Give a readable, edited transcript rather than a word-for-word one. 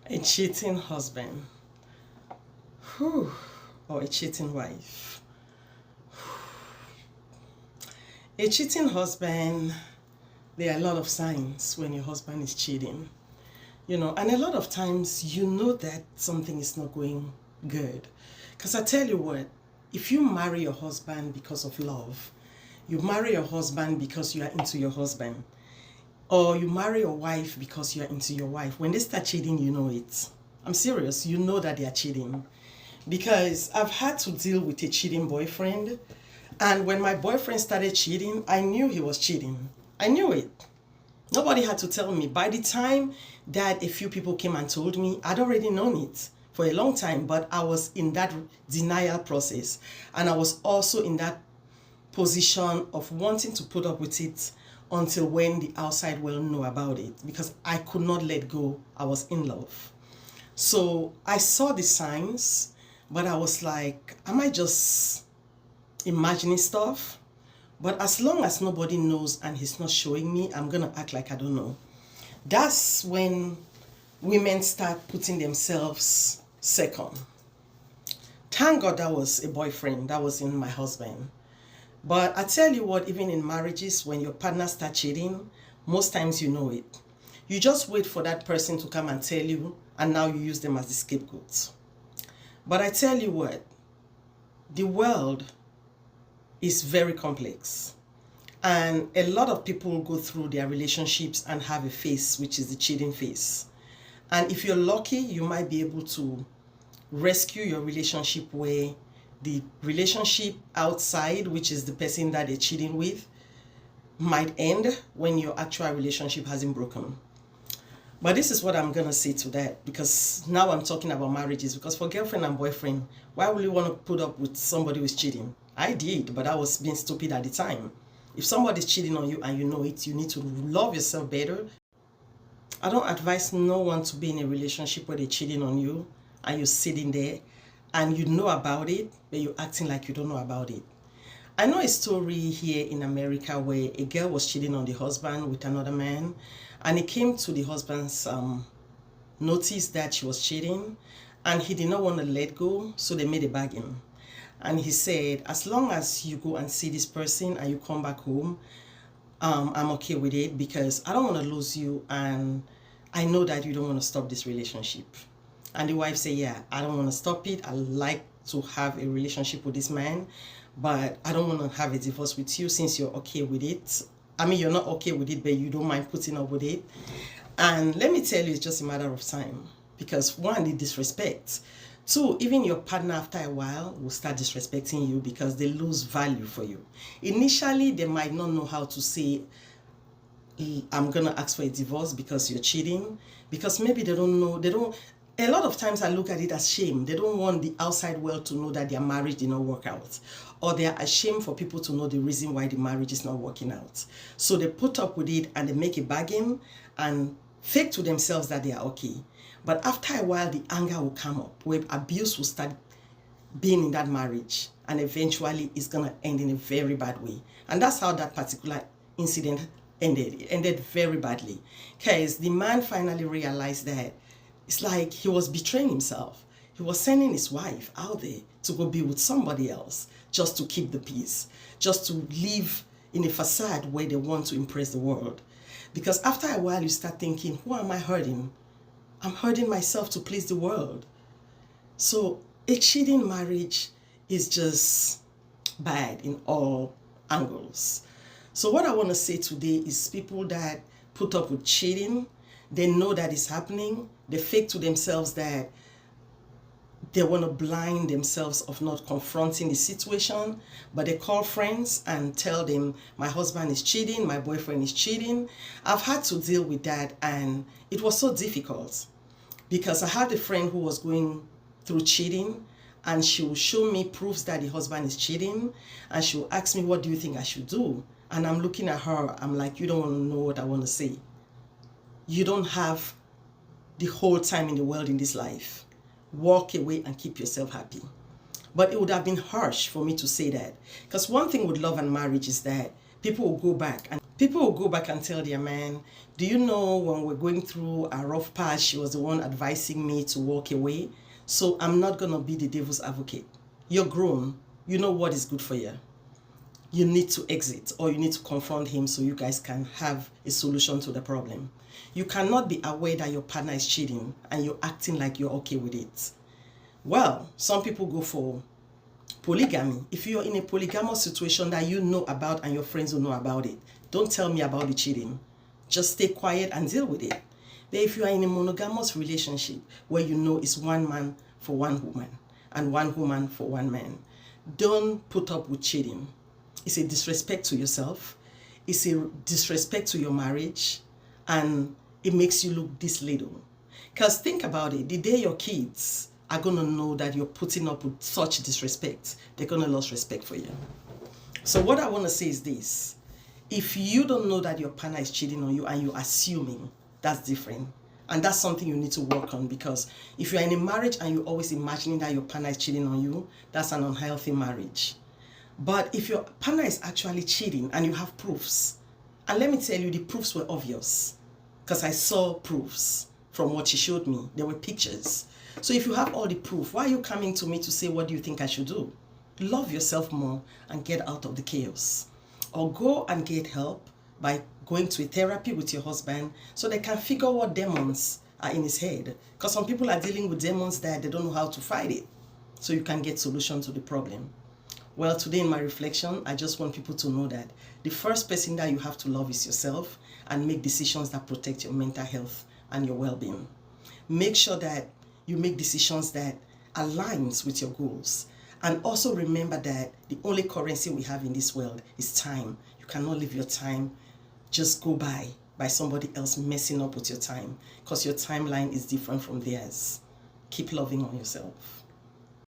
A cheating husband, whew, or a cheating wife. A cheating husband, there are a lot of signs when your husband is cheating. And a lot of times you know that something is not going good. Because I tell you what, if you marry your husband because of love, you marry your husband because you are into your husband, or you marry your wife because you're into your wife, when they start cheating, you know it. I'm serious, you know that they are cheating. Because I've had to deal with a cheating boyfriend, and when my boyfriend started cheating, I knew he was cheating. I knew it. Nobody had to tell me. By the time that a few people came and told me, I'd already known it for a long time, but I was in that denial process. And I was also in that position of wanting to put up with it until when the outside world know about it, because I could not let go. I was in love. So I saw the signs, but I was like, am I just imagining stuff? But as long as nobody knows and he's not showing me, I'm gonna act like I don't know. That's when women start putting themselves second. Thank God that was a boyfriend, that was in my husband. But I tell you what, even in marriages, when your partner starts cheating, most times you know it. You just wait for that person to come and tell you, and now you use them as the scapegoat. But I tell you what, the world is very complex. And a lot of people go through their relationships and have a phase, which is the cheating phase. And if you're lucky, you might be able to rescue your relationship where the relationship outside, which is the person that they're cheating with, might end when your actual relationship hasn't broken. But this is what I'm going to say to that, because now I'm talking about marriages. Because for girlfriend and boyfriend, why would you want to put up with somebody who's cheating? I did, but I was being stupid at the time. If somebody's cheating on you and you know it, you need to love yourself better. I don't advise no one to be in a relationship where they're cheating on you and you're sitting there and you know about it, but you're acting like you don't know about it. I know a story here in America where a girl was cheating on the husband with another man, and it came to the husband's notice that she was cheating, and he did not want to let go, so they made a bargain. And he said, as long as you go and see this person and you come back home, I'm okay with it, because I don't want to lose you, and I know that you don't want to stop this relationship. And the wife said, yeah, I don't want to stop it. I like to have a relationship with this man, but I don't want to have a divorce with you since you're okay with it. I mean, you're not okay with it, but you don't mind putting up with it. And let me tell you, it's just a matter of time. Because one, the disrespect. Two, even your partner after a while will start disrespecting you because they lose value for you. Initially, they might not know how to say, I'm going to ask for a divorce because you're cheating. Because maybe they don't know, a lot of times I look at it as shame. They don't want the outside world to know that their marriage did not work out. Or they are ashamed for people to know the reason why the marriage is not working out. So they put up with it and they make a bargain and fake to themselves that they are okay. But after a while, the anger will come up, where abuse will start being in that marriage. And eventually, it's going to end in a very bad way. And that's how that particular incident ended. It ended very badly. Because the man finally realized that it's like he was betraying himself. He was sending his wife out there to go be with somebody else just to keep the peace, just to live in a facade where they want to impress the world. Because after a while, you start thinking, who am I hurting? I'm hurting myself to please the world. So a cheating marriage is just bad in all angles. So what I want to say today is people that put up with cheating, they know that it's happening. They fake to themselves that they want to blind themselves of not confronting the situation, but they call friends and tell them, my husband is cheating, my boyfriend is cheating. I've had to deal with that, and it was so difficult because I had a friend who was going through cheating, and she will show me proofs that the husband is cheating, and she will ask me, what do you think I should do? And I'm looking at her, I'm like, you don't want to know what I want to say. You don't have the whole time in the world in this life. Walk away and keep yourself happy. But it would have been harsh for me to say that. Because one thing with love and marriage is that people will go back and People will go back and tell their man, do you know when we're going through a rough patch, she was the one advising me to walk away. So I'm not going to be the devil's advocate. You're grown. You know what is good for you. You need to exit, or you need to confront him so you guys can have a solution to the problem. You cannot be aware that your partner is cheating and you're acting like you're okay with it. Well, some people go for polygamy. If you're in a polygamous situation that you know about and your friends will know about it, don't tell me about the cheating. Just stay quiet and deal with it. But if you are in a monogamous relationship where you know it's one man for one woman and one woman for one man, don't put up with cheating. It's a disrespect to yourself. It's a disrespect to your marriage, and it makes you look this little. Because think about it, the day your kids are going to know that you're putting up with such disrespect, they're going to lose respect for you. So what I want to say is this. If you don't know that your partner is cheating on you and you're assuming, that's different. And that's something you need to work on, because if you're in a marriage and you're always imagining that your partner is cheating on you, that's an unhealthy marriage. But if your partner is actually cheating and you have proofs, and let me tell you, the proofs were obvious, because I saw proofs from what she showed me. There were pictures. So if you have all the proof, why are you coming to me to say, what do you think I should do? Love yourself more and get out of the chaos. Or go and get help by going to a therapy with your husband so they can figure what demons are in his head. Because some people are dealing with demons that they don't know how to fight it. So you can get solution to the problem. Well, today in my reflection, I just want people to know that the first person that you have to love is yourself, and make decisions that protect your mental health and your well-being. Make sure that you make decisions that aligns with your goals. And also remember that the only currency we have in this world is time. You cannot leave your time just go by somebody else messing up with your time, because your timeline is different from theirs. Keep loving on yourself.